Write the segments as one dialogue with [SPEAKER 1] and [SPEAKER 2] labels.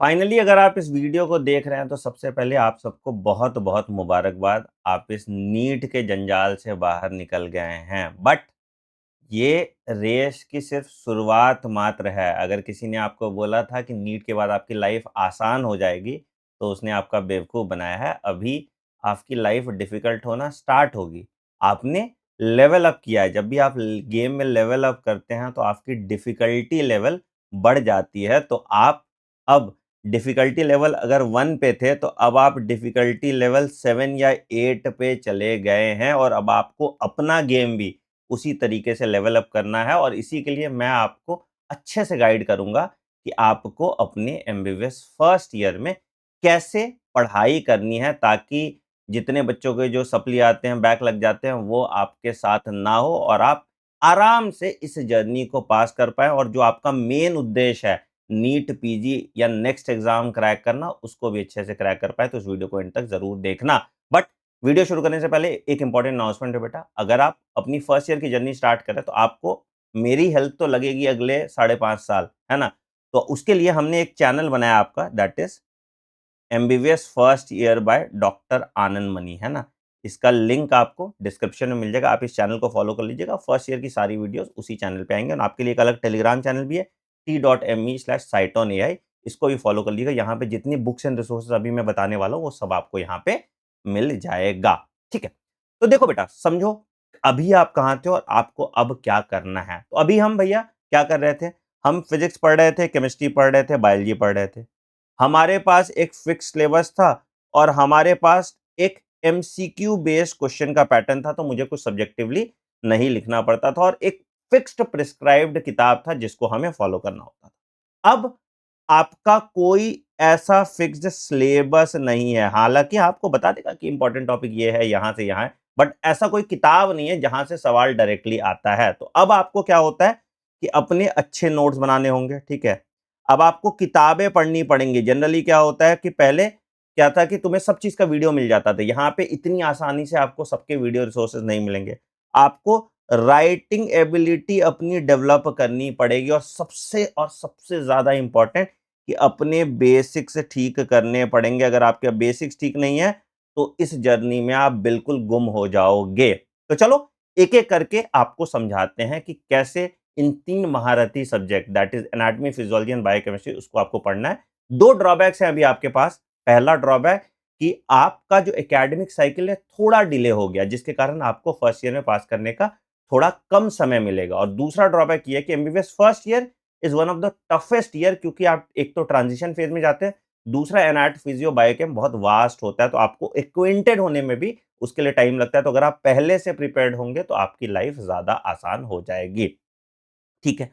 [SPEAKER 1] Finally अगर आप इस वीडियो को देख रहे हैं तो सबसे पहले आप सबको बहुत-बहुत मुबारकबाद। आप इस नीट के जंजाल से बाहर निकल गए हैं। बट ये रेस की सिर्फ शुरुआत मात्र है। अगर किसी ने आपको बोला था कि नीट के बाद आपकी लाइफ आसान हो जाएगी, तो उसने आपका बेवकूफ़ बनाया है। अभी आपकी लाइफ डिफ़िकल्ट होना स्टार्ट होगी। आपने लेवल अप किया है। जब भी आप ल गेम में लेवल अप करते हैं, तो आपकी डिफ़िकल्टी लेवल बढ़ जाती है। तो आप अब डिफ़िकल्टी लेवल अगर 1 पे थे, तो अब आप डिफ़िकल्टी लेवल 7 या 8 पे चले गए हैं और अब आपको अपना गेम भी उसी तरीके से लेवल अप करना है और इसी के लिए मैं आपको अच्छे से गाइड करूँगा कि आपको अपने एमबीबीएस फर्स्ट ईयर में कैसे पढ़ाई करनी है ताकि जितने बच्चों के जो सप्ली आते हैं, बैक लग जाते हैं, वो आपके साथ ना हो और आप आराम से इस जर्नी को पास कर पाएँ और जो आपका मेन उद्देश्य है, नीट, पीजी या नेक्स्ट एग्ज़ाम क्रैक करना, उसको भी अच्छे से क्रैक कर पाएँ। तो इस वीडियो को एंड तक ज़रूर देखना। बट वीडियो शुरू करने से पहले एक इंपॉर्टेंट अनाउंसमेंट है बेटा, अगर आप अपनी फर्स्ट ईयर की जर्नी स्टार्ट कर रहे हैं, तो आपको मेरी हेल्प तो लगेगी अगले साढ़े 5 साल, है ना? तो उसके लिए हमने एक चैनल बनाया आपका that is MBBS first year by doctor Anand money, है ना? इसका लिंक आपको डिस्क्रिप्शन में मिल जाएगा, आप इस चैनल को फॉलो कर लीजिएगा। फर्स्ट ईयर की सारी वीडियोज़ उसी चैनल पे आएँगे और आपके लिए एक अलग टेलीग्राम चैनल भी है, t.me/cytonai इसको भी फॉलो कर लीजिएगा। यहाँ पे जितनी बुक्स एंड रिसोर्सेज़ अभी मैं बताने वाला हूँ, वो सब आपको यहाँ पे मिल जाएगा, ठीक है? तो देखो बेटा, समझो अभी आप कहाँ थे और आपको अब क्या करना है। तो अभी हम भैया क्या कर रहे थे? हम फिज़िक्स पढ़ रहे थे, केमिस्ट्री पढ़ रहे थे, बायोलॉजी पढ़ रहे थे। हमारे पास एक फिक्स सिलेबस था और हमारे पास एक एमसीक्यू बेस्ड क्वेश्चन का पैटर्न था, तो मुझे कुछ सब्जेक्टिवली नहीं लिखना पड़ता था और एक फिक्स्ड प्रिस्क्राइब्ड किताब था जिसको हमें फॉलो करना होता था। अब आपका कोई ऐसा फिक्स्ड सिलेबस नहीं है। हालाँकि आपको बता देगा कि इम्पोर्टेंट टॉपिक ये है, यहाँ से यहाँ है, बट ऐसा कोई किताब नहीं है जहाँ से सवाल डायरेक्टली आता है। तो अब आपको क्या होता है कि अपने अच्छे नोट्स बनाने होंगे, ठीक है? अब आपको किताबें पढ़नी पड़ेंगी। जनरली क्या होता है कि पहले क्या था कि तुम्हें सब चीज़ का वीडियो मिल जाता था। यहाँ पे इतनी आसानी से आपको सबके वीडियो रिसोर्सेज़ नहीं मिलेंगे। आपको राइटिंग एबिलिटी अपनी डेवलप करनी पड़ेगी और सबसे ज़्यादा इम्पोर्टेंट कि अपने बेसिक्स ठीक करने पड़ेंगे। अगर आपके बेसिक्स ठीक नहीं है, तो इस जर्नी में आप बिल्कुल गुम हो जाओगे। तो चलो एक-एक करके आपको समझाते हैं कि कैसे इन 3 महारथी subject that is anatomy, physiology and biochemistry उसको आपको पढ़ना है। 2 ड्रॉबैक्स हैं अभी आपके पास। पहला ड्रॉबैक कि आपका जो एकेडमिक साइकिल है थोड़ा डिले हो गया, जिसके कारण आपको फर्स्ट ईयर में पास करने का थोड़ा कम समय मिलेगा और दूसरा ड्रॉबैक ये है कि MBBS first year is one of the toughest year क्योंकि आप एक तो ट्रांजिशन फेज़ में जाते हैं, दूसरा एनाट, फिजियो, बायोकेम बहुत वास्ट होता है, तो आपको एक्विंटेड होने में भी उसके लिए टाइम लगता है। तो अगर आप पहले से प्रिपेयर्ड होंगे, तो आपकी लाइफ ज़्यादा आसान हो जाएगी। ठीक है।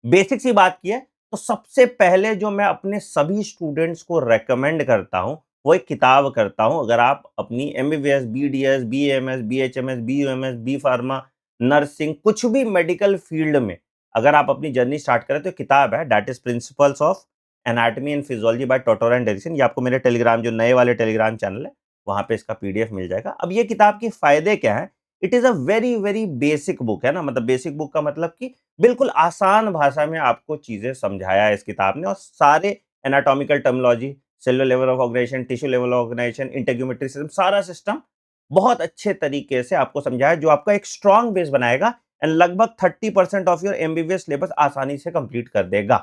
[SPEAKER 1] बेसिक सी बात की है, तो सबसे पहले जो मैं अपने सभी स्टूडेंट्स को रेकमेंड करता हूँ, वो एक किताब करता हूँ। अगर आप अपनी MBBS, BDS, BMS, BHMS, BUMS, B pharma, nursing कुछ भी मेडिकल फील्ड में अगर आप अपनी जर्नी स्टार्ट करें तो किताब है that is principles of anatomy and physiology by Tortora and Derrickson. ये आपको मेरे टेलीग्राम जो नए वाले टेलीग्राम चैनल है, वहाँ पे इसका पीडीएफ मिल जाएगा। अब ये किताब के फ़ायदे क्या हैं? It is a very, very basic book है ना, मतलब बेसिक बुक का मतलब कि बिल्कुल आसान भाषा में आपको चीज़ें समझाया है इस किताब ने और सारे anatomical terminology, cellular level of organization, tissue level of organization, integumentary system, सारा सिस्टम बहुत अच्छे तरीके से आपको समझाया है, जो आपका एक स्ट्रॉन्ग बेस बनाएगा एंड लगभग 30% ऑफ योर एमबीबीएस सिलेबस आसानी से कंप्लीट कर देगा।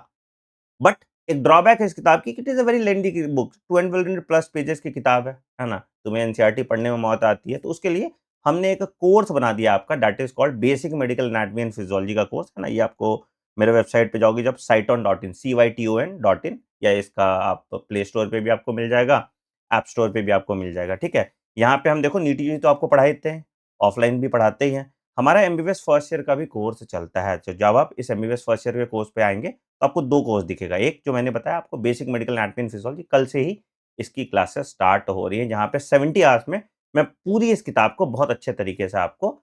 [SPEAKER 1] बट एक ड्रॉबैक है इस किताब की कि it is a very lengthy की बुक, 1200 प्लस पेजेस की किताब है ना? तुम्हें एनसीईआरटी पढ़ने में मौत आती है, तो उसके लिए हमने एक कोर्स बना दिया आपका that is called basic medical anatomy and physiology का कोर्स, है ना? ये आपको मेरे वेबसाइट पे जाओगे जब cyton.in cyton.in या इसका आप प्ले स्टोर पे भी आपको मिल जाएगा, ऐप स्टोर पे भी आपको मिल जाएगा, ठीक है? यहाँ पे हम देखो नीट-ईटी तो आपको पढ़ा ही देते हैं, ऑफलाइन भी पढ़ाते ही हैं। हमारा एमबीबीएस फर्स्ट ईयर का भी कोर्स चलता है, तो जब आप इस एमबीबीएस फर्स्ट ईयर के कोर्स पे आएँगे तो आपको 2 कोर्स दिखेगा। एक जो मैंने बताया आपको basic medical anatomy and physiology, कल से ही इसकी क्लासेस स्टार्ट हो रही हैं, जहाँ पे 70 आवर्स में मैं पूरी इस किताब को बहुत अच्छे तरीके से आपको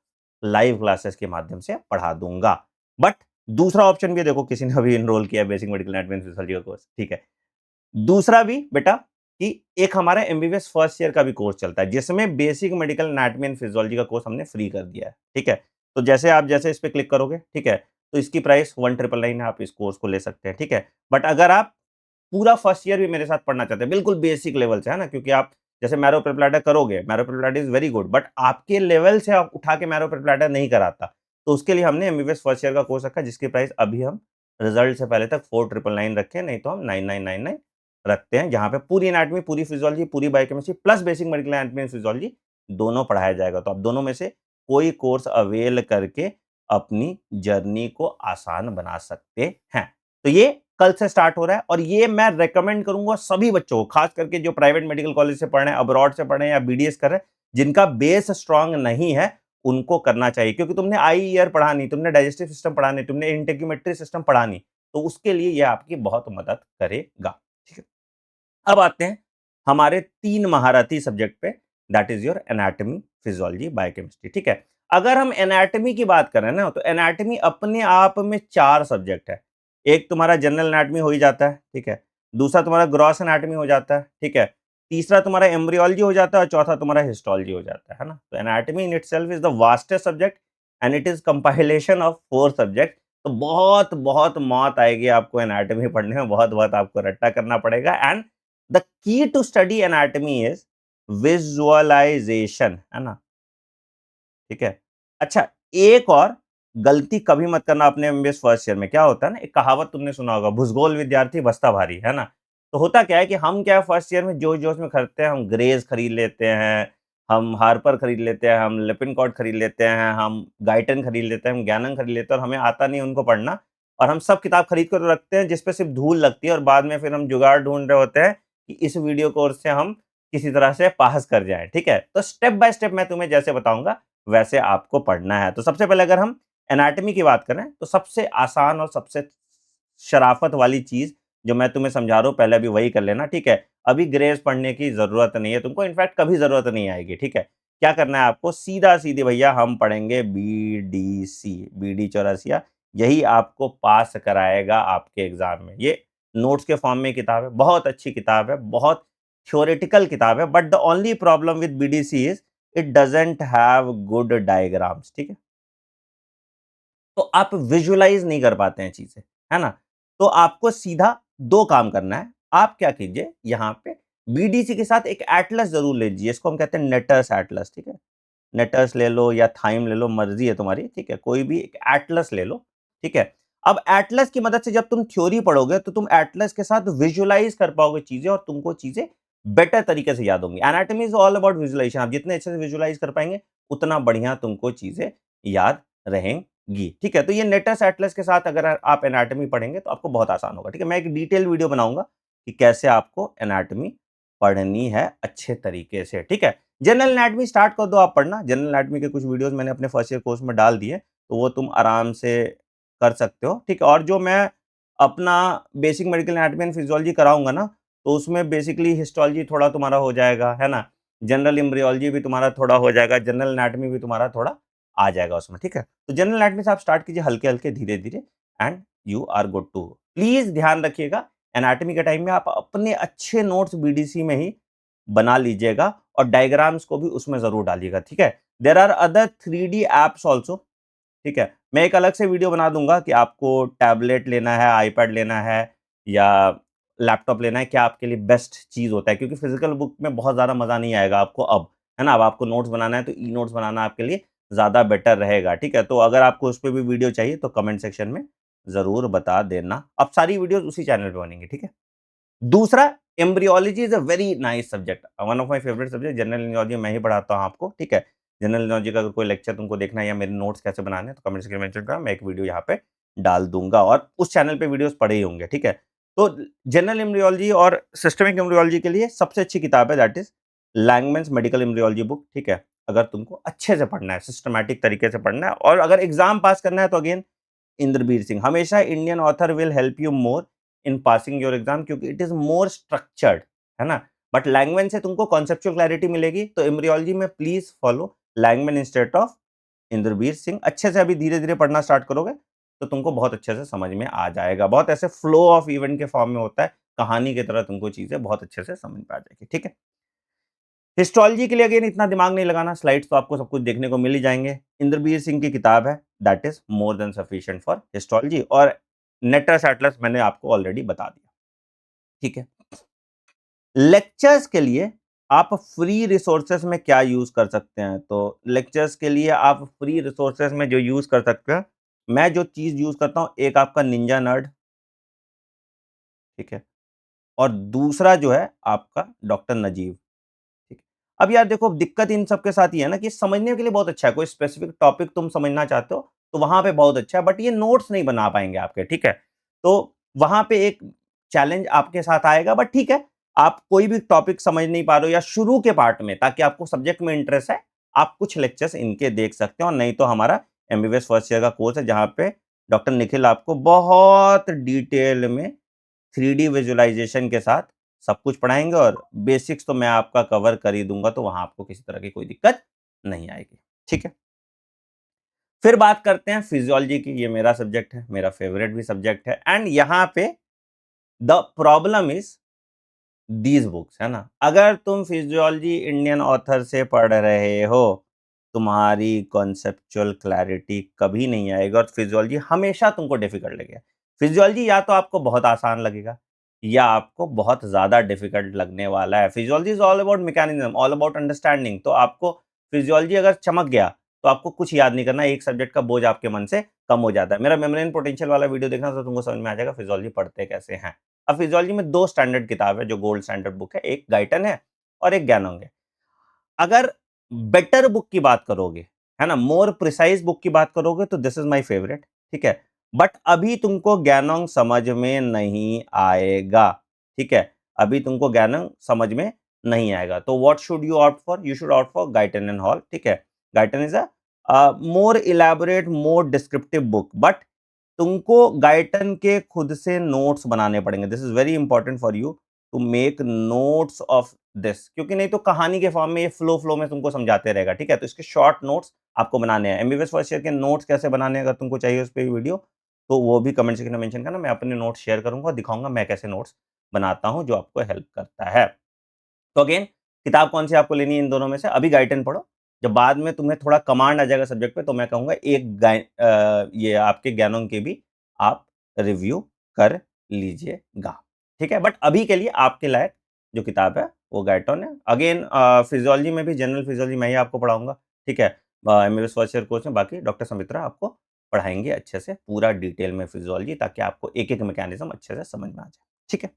[SPEAKER 1] लाइव क्लासेस के माध्यम से पढ़ा दूँगा। बट दूसरा ऑप्शन भी है, देखो किसी ने अभी एनरोल किया है basic medical anatomy and physiology का कोर्स, ठीक है। दूसरा भी बेटा कि एक हमारा एमबीबीएस फर्स्ट ईयर का भी कोर्स चलता है, जिसमें basic medical anatomy and physiology का कोर्स हमने फ्री कर दिया है, ठीक है। तो जैसे इस पे क्लिक करोगे, ठीक है, तो इसकी प्राइस 1999 है, आप इस कोर्स को ले सकते हैं, ठीक है। बट अगर आप पूरा फर्स्ट ईयर भी मेरे साथ पढ़ना चाहते हैं, बिल्कुल बेसिक लेवल से, है ना, क्योंकि आप जैसे मैरो प्रिपलाटर करोगे, मैरो प्रिपलाटर इज वेरी गुड, बट आपके लेवल से आप उठा के मैरो प्रिपलाटर नहीं कराता। तो उसके लिए हमने एमबीबीएस फर्स्ट ईयर का कोर्स रखा, जिसकी प्राइस अभी हम रिजल्ट से पहले तक 4999 रखे, नहीं तो हम 9999 रखते हैं, जहाँ पे पूरी एनाटॉमी, पूरी फिजियोलॉजी, पूरी biochemistry plus basic medical anatomy and physiology दोनों पढ़ाया जाएगा। तो आप दोनों में से कोई कोर्स अवेल करके अपनी जर्नी को आसान बना सकते हैं। तो ये कल से स्टार्ट हो रहा है, और ये मैं रेकमेंड करूंगा सभी बच्चों को, खास करके जो प्राइवेट मेडिकल कॉलेज से पढ़ रहे हैं, अब्रॉड से पढ़ रहे हैं या बीडीएस कर रहे हैं, जिनका बेस स्ट्रांग नहीं है, उनको करना चाहिए, क्योंकि तुमने आई ईयर पढ़ा नहीं, तुमने डाइजेस्टिव सिस्टम पढ़ा नहीं, तुमने इंटेग्यूमेट्री सिस्टम पढ़ा नहीं, तो उसके लिए यह आपकी बहुत मदद करेगा। ठीक है, अब आते हैं हमारे 3 महारथी सब्जेक्ट पे, that is your anatomy, physiology, biochemistry. ठीक है, अगर हम एनाटॉमी की बात करें ना, तो एनाटॉमी अपने आप में 4 सब्जेक्ट है। एक तुम्हारा जनरल एनाटॉमी हो ही जाता है, ठीक है, दूसरा तुम्हारा ग्रॉस एनाटॉमी हो जाता है, ठीक है, तीसरा तुम्हारा एम्ब्रियोलॉजी हो जाता है, और चौथा तुम्हारा हिस्टोलॉजी हो जाता है ना। तो anatomy in itself is the vastest subject and it is compilation of 4 subject. तो बहुत बहुत मौत आएगी आपको एनाटॉमी पढ़ने में, बहुत बहुत आपको रट्टा करना पड़ेगा। And the key to study anatomy is visualisation, है ना, ठीक है। अच्छा, एक और गलती कभी मत करना अपने एमबीबीएस फर्स्ट ईयर में। क्या होता है ना, एक कहावत तुमने सुना होगा, भुसगोल विद्यार्थी बस्ता भारी, है ना। तो होता क्या है कि हम क्या फर्स्ट ईयर में जोश जोश में खरीदते हैं, हम ग्रेज खरीद लेते हैं, हम हार्पर खरीद लेते हैं, हम लिपिनकॉट खरीद लेते हैं, हम गाइटन खरीद लेते हैं, हम ज्ञानम खरीद लेते हैं, और हमें आता नहीं उनको पढ़ना, और हम सब किताब खरीद कर रखते हैं जिसपे सिर्फ धूल लगती है, और बाद में फिर हम जुगाड़ ढूंढ रहे होते हैं कि इस वीडियो कोर्स से हम किसी तरह से पास कर जाएं। ठीक है, तो स्टेप बाय स्टेप मैं तुम्हें जैसे बताऊंगा वैसे आपको पढ़ना है। तो सबसे पहले अगर हम एनाटॉमी की बात करें, तो सबसे आसान और सबसे शराफत वाली चीज जो मैं तुम्हें समझा रहा हूँ, पहले भी वही कर लेना। ठीक है, अभी ग्रेस पढ़ने की जरूरत नहीं है तुमको, इनफैक्ट कभी जरूरत नहीं आएगी। ठीक है, क्या करना है आपको, सीधा सीधी भैया हम पढ़ेंगे बीडीसी, बीडी चौरसिया, यही आपको पास कराएगा आपके एग्जाम में। ये नोट्स के फॉर्म में किताब है, बहुत अच्छी किताब है, बहुत थ्योरेटिकल किताब है, but the only problem with BDC is it doesn't have good diagrams. ठीक है, तो आप विजुअलाइज नहीं कर पाते हैं चीजें, है ना। तो आपको सीधा 2 काम करना है। आप क्या कीजिए, यहाँ पे बीडीसी के साथ एक एटलस जरूर ले लीजिए, इसको हम कहते हैं नेटर्स एटलस। ठीक है, नेटर्स ले लो या थाइम ले लो, मर्जी है तुम्हारी। ठीक है, कोई भी एक एटलस ले लो। ठीक है, अब एटलस की मदद से जब तुम थ्योरी पढ़ोगे, तो तुम एटलस के साथ विजुअलाइज कर पाओगे चीजें, और तुमको चीजें बेटर तरीके से याद होंगी। Anatomy is all about visualisation, आप जितने अच्छे से विजुअलाइज कर पाएंगे, उतना बढ़िया तुमको चीजें याद रहेंगी। ठीक है, तो ये नेटर्स एटलस के साथ अगर आप एनाटॉमी पढ़ेंगे तो आपको बहुत आसान होगा। ठीक है, मैं एक डिटेल वीडियो बनाऊंगा कि कैसे आपको एनाटॉमी पढ़नी है अच्छे तरीके से। ठीक है, जनरल एनाटॉमी स्टार्ट कर दो आप पढ़ना। जनरल एनाटॉमी के कुछ वीडियोस मैंने अपने फर्स्ट ईयर कोर्स में डाल दिए, तो वो तुम आराम से कर सकते हो। ठीक है, और जो मैं अपना basic medical anatomy and physiology कराऊंगा ना, तो उसमें बेसिकली हिस्टोलॉजी थोड़ा तुम्हारा हो जाएगा, है ना, जनरल एम्ब्रियोलॉजी भी तुम्हारा थोड़ा हो जाएगा, जनरल एनाटॉमी भी तुम्हारा थोड़ा आ जाएगा उसमें। ठीक है, तो जनरल एनाटॉमी से आप स्टार्ट कीजिए हल्के हल्के, धीरे धीरे, and you are good too. Please ध्यान रखिएगा, एनाटॉमी के टाइम में आप अपने अच्छे नोट्स बीडीसी में ही बना लीजिएगा, और डायग्राम्स को भी उसमें जरूर डालिएगा। ठीक है, there are other 3D apps also. ठीक है, मैं एक अलग से वीडियो बना दूंगा कि आपको टैबलेट लेना है, आईपैड लेना है, या लैपटॉप लेना है, क्या आपके लिए बेस्ट चीज होता है, क्योंकि फिजिकल बुक में बहुत ज्यादा मजा नहीं आएगा आपको अब, है ना। अब आपको नोट्स बनाना है तो ई नोट्स बनाना आपके लिए ज्यादा बेटर रहेगा। ठीक है, तो अगर आपको उस पर भी वीडियो चाहिए तो कमेंट सेक्शन में जरूर बता देना। अब सारी वीडियोस उसी चैनल पे बनेंगी। ठीक है, दूसरा, embryology is a very nice subject, one of my favourite subject. General embryology मैं ही पढ़ाता हूँ आपको। ठीक है, जनरल एम्ब्रियोलॉजी का अगर कोई लेक्चर तुमको देखना है या मेरे नोट्स कैसे बनाने हैं, तो कमेंट सेक्शन में मेंशन करना, मैं एक वीडियो यहाँ पे डाल दूंगा, और उस चैनल पे वीडियोस पड़े ही होंगे। ठीक है, तो जनरल एम्ब्रियोलॉजी और सिस्टमिक एम्ब्रियोलॉजी के लिए सबसे अच्छी किताब है, that is Langman's medical embryology book. ठीक है, अगर तुमको अच्छे से पढ़ना है, सिस्टमैटिक तरीके से पढ़ना है, और अगर एग्जाम पास करना है, तो अगेन इंद्रबीर सिंह, हमेशा Indian author will help you more in passing your exam, क्योंकि इट इज मोर स्ट्रक्चर्ड, है ना। बट लैंग्वेज से तुमको कॉन्सेप्चुअल क्लैरिटी मिलेगी, तो एम्ब्रियोलॉजी में please follow language instead of Inderbir Singh. अच्छे से अभी धीरे धीरे पढ़ना स्टार्ट करोगे तो तुमको बहुत अच्छे से समझ में आ जाएगा। बहुत ऐसे फ्लो ऑफ इवेंट के फॉर्म में होता है, कहानी की तरह तुमको चीजें बहुत अच्छे से समझ में आ जाएगी। ठीक है, हिस्टोलॉजी के लिए अगेन इतना दिमाग नहीं लगाना, स्लाइड्स तो आपको सब कुछ देखने को मिल ही जाएंगे। इंद्रबीर सिंह की किताब है, that is more than sufficient for histology, और नेटर्स एटलस मैंने आपको ऑलरेडी बता दिया। ठीक है। लेक्चर्स के लिए आप फ्री रिसोर्सेज में क्या यूज कर सकते हैं? तो लेक्चर्स के लिए आप फ्री रिसोर्सेज में जो यूज कर सकते हैं, मैं जो चीज यूज करता हूं, एक आपका निंजा नर्ड, ठीक है, और दूसरा जो है आपका डॉक्टर नजीब। ठीक है। अब यार देखो, दिक्कत इन सब के साथ ये है ना कि समझने के लिए बहुत अच्छा है, कोई स्पेसिफिक टॉपिक तुम समझना चाहते हो तो वहां पे बहुत अच्छा है, बट ये नोट्स नहीं बना पाएंगे आपके, ठीक है। तो वहां पे एक चैलेंज आपके साथ आएगा, बट ठीक है, आप कोई भी टॉपिक समझ नहीं पा रहे हो या शुरू के पार्ट में, ताकि आपको सब्जेक्ट में इंटरेस्ट है, आप कुछ लेक्चर्स इनके देख सकते हो, और नहीं तो हमारा एमबीबीएस फर्स्ट ईयर का कोर्स है, जहां पे डॉक्टर निखिल आपको बहुत डिटेल में 3D विजुअलाइजेशन के साथ सब कुछ पढ़ाएंगे, और बेसिक्स तो मैं आपका कवर कर ही दूंगा, तो वहां आपको किसी तरह की कोई दिक्कत नहीं आएगी, ठीक है। फिर बात करते हैं फिजियोलॉजी की। ये मेरा सब्जेक्ट है, मेरा फेवरेट भी सब्जेक्ट है, एंड यहां पे the problem is these books, है ना। अगर तुम फिजियोलॉजी इंडियन ऑथर से पढ़ रहे हो, तुम्हारी कॉन्सेप्चुअल क्लैरिटी कभी नहीं आएगी, और फिजियोलॉजी हमेशा तुमको डिफिकल्ट लगेगा। फिजियोलॉजी या तो आपको बहुत आसान लगेगा, या आपको बहुत ज्यादा डिफिकल्ट लगने वाला है। Physiology is all about mechanism, all about understanding. तो आपको फिजियोलॉजी अगर चमक गया तो आपको कुछ याद नहीं करना, एक सब्जेक्ट का बोझ आपके मन से कम हो जाता है। मेरा मेमोरी एंड पोटेंशियल वाला वीडियो देखना, तो तुमको समझ में आ जाएगा फिजियोलॉजी पढ़ते कैसे हैं। अब फिजियोलॉजी में दो स्टैंडर्ड किताब है जो गोल्ड स्टैंडर्ड बुक है, एक गाइटन है और एक ज्ञानोंग है। अगर बेटर बुक की बात करोगे, है ना, मोर प्रिसाइज बुक की बात करोगे, तो दिस इज माय फेवरेट, ठीक है। बट अभी तुमको ज्ञानोंग समझ में नहीं आएगा, ठीक है। अभी तुमको ज्ञानोंग समझ में नहीं आएगा, तो what should you opt for? You should opt for Guyton and Hall, ठीक है। Guyton is a more elaborate, more descriptive book, but तुमको गाइटन के खुद से नोट्स बनाने पड़ेंगे। This is very important for you to make notes of this, क्योंकि नहीं तो कहानी के फॉर्म में ये फ्लो फ्लो में तुमको समझाते रहेगा, ठीक है। तो इसके शॉर्ट नोट्स आपको बनाने हैं। एमबीबीएस फर्स्ट ईयर के नोट्स कैसे बनाने हैं, अगर तुमको चाहिए उस पे वीडियो, तो वो भी कमेंट सेक्शन में मेंशन करना, मैं अपने नोट्स शेयर करूंगा और दिखाऊंगा मैं कैसे नोट्स बनाता हूं, जो आपको हेल्प करता है। तो अगेन, किताब कौन सी आपको लेनी है इन दोनों में से? अभी गाइडन पढ़ो, जब बाद में तुम्हें थोड़ा कमांड आ जाएगा सब्जेक्ट पे, तो मैं कहूंगा ये आपके ज्ञानों के भी आप रिव्यू कर लीजिएगा, ठीक है। बट अभी के लिए आपके लायक जो किताब है वो गाइटन है। अगेन, फिजियोलॉजी में भी जनरल फिजियोलॉजी मैं ही आपको पढ़ाऊंगा, ठीक है। एमबीबीएस फर्स्ट ईयर कोर्स में बाकी डॉक्टर समित्रा आपको पढ़ाएंगे अच्छे से, पूरा डिटेल में फिजियोलॉजी, ताकि आपको एक एक मैकेनिज्म अच्छे से समझ में आ जाए, ठीक है।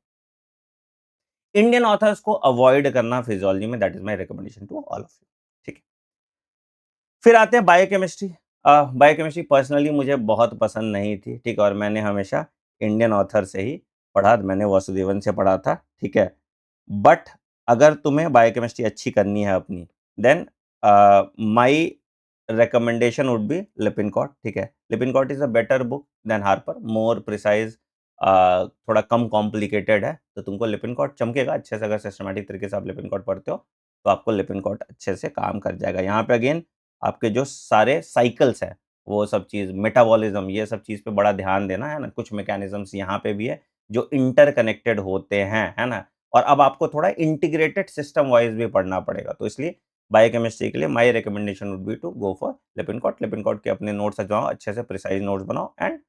[SPEAKER 1] इंडियन ऑथर्स को अवॉइड करना फिजियोलॉजी में, that is my recommendation to all of you, ठीक है। फिर आते हैं बायोकेमिस्ट्री। बायोकेमिस्ट्री पर्सनली मुझे बहुत पसंद नहीं थी, ठीक है, और मैंने हमेशा इंडियन ऑथर से ही पढ़ा, मैंने वासुदेवन से पढ़ा था, ठीक है। बट अगर तुम्हें बायोकेमिस्ट्री अच्छी करनी है अपनी, then my recommendation would be Lippincott, ठीक है। Lippincott is a better book than Harper, more precise, थोड़ा कम कॉम्प्लिकेटेड है, तो तुमको लिपिनकॉट चमकेगा अच्छे से। अगर सिस्टमैटिक तरीके से आप लिपिनकॉट पढ़ते हो, तो आपको लिपिनकॉट अच्छे से काम कर जाएगा। यहाँ पे अगेन आपके जो सारे साइकिल्स हैं, वो सब चीज़, मेटाबॉलिज्म, ये सब चीज़ पे बड़ा ध्यान देना, है ना। कुछ मैकेनिज्म्स यहाँ पे भी है जो इंटरकनेक्टेड होते हैं, है ना। और अब आपको थोड़ा इंटीग्रेटेड सिस्टम वाइज भी पढ़ना पड़ेगा, तो इसलिए बायोकेमिस्ट्री के लिए my recommendation would be to go for Lippincott. Lippincott के अपने नोट्स बनाओ, अच्छे से प्रिसाइज नोट्स बनाओ, एंड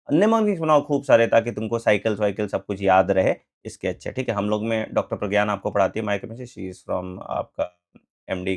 [SPEAKER 1] निमोनिक्स बनाओ खूब सारे, ताकि तुमको साइकिल्स वाइकिल सब कुछ याद रहे इसके अच्छे, ठीक है। हम लोग में डॉक्टर प्रज्ञान आपको पढ़ाती है बायोकेमिस्ट्री, शी इज फ्रॉम आपका एमडी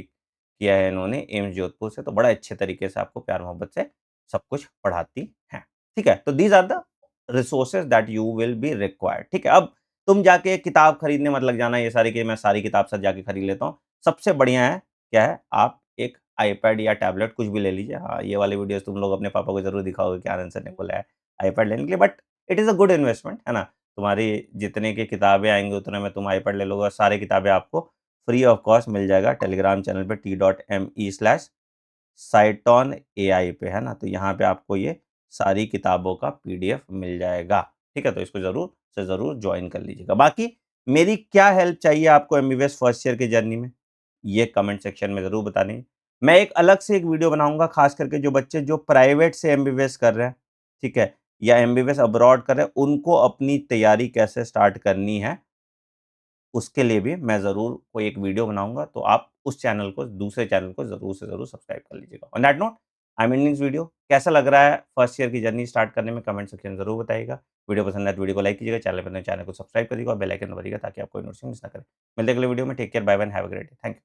[SPEAKER 1] किया है इन्होंने एम्स जोधपुर से, तो बड़ा अच्छे तरीके से आपको प्यार मोहब्बत से सब कुछ पढ़ाती हैं, ठीक है। तो these are the resources that you will be required, ठीक है। अब तुम जाके किताब खरीदने मत लग जाना ये सारी, कि मैं सारी किताब सब जाके खरीद लेता हूँ। सबसे बढ़िया है क्या है, आप एक आईपैड या टैबलेट कुछ भी ले लीजिए। हाँ, ये वाली वीडियोस तुम लोग अपने पापा को जरूर दिखाओगे कि आनंद सर ने बोला है आईपैड लेने के लिए, but it is a good investment, है ना। तुम्हारी जितने की किताबें आएंगी उतने में तुम आईपैड ले लोगे, और सारी किताबें आपको फ्री ऑफ कॉस्ट मिल जाएगा टेलीग्राम चैनल पे t.me/साइटॉन एआई पे, है ना। तो यहाँ पे आपको ये सारी किताबों का पीडीएफ मिल जाएगा, ठीक है। तो इसको जरूर से जरूर ज्वाइन कर लीजिएगा। बाकी मेरी क्या हेल्प चाहिए आपको एमबीबीएस फर्स्ट ईयर की जर्नी में, ये कमेंट सेक्शन में जरूर बताने। मैं एक अलग से एक वीडियो बनाऊंगा, खास करके जो बच्चे जो प्राइवेट से एमबीबीएस कर रहे हैं, ठीक है, या एमबीबीएस अब्रॉड कर रहे हैं, उनको अपनी तैयारी कैसे स्टार्ट करनी है, उसके लिए भी मैं ज़रूर कोई एक वीडियो बनाऊँगा, तो आप उस चैनल को, दूसरे चैनल को ज़रूर से ज़रूर सब्सक्राइब कर लीजिएगा। On that note, I am ending this video. कैसा लग रहा है फर्स्ट ईयर की जर्नी स्टार्ट करने में कमेंट सेक्शन में ज़रूर बताइएगा। वीडियो पसंद आए तो वीडियो को लाइक कीजिएगा, चैनल पर नए चैनल को सब्सक्राइब करिएगा और बेल आइकन दबाइएगा ताकि आप कोई नोटिफ़िकेशन मिस ना करें। मिलते हैं अगले वीडियो में। Take care, bye bye and have a great day. Thank you.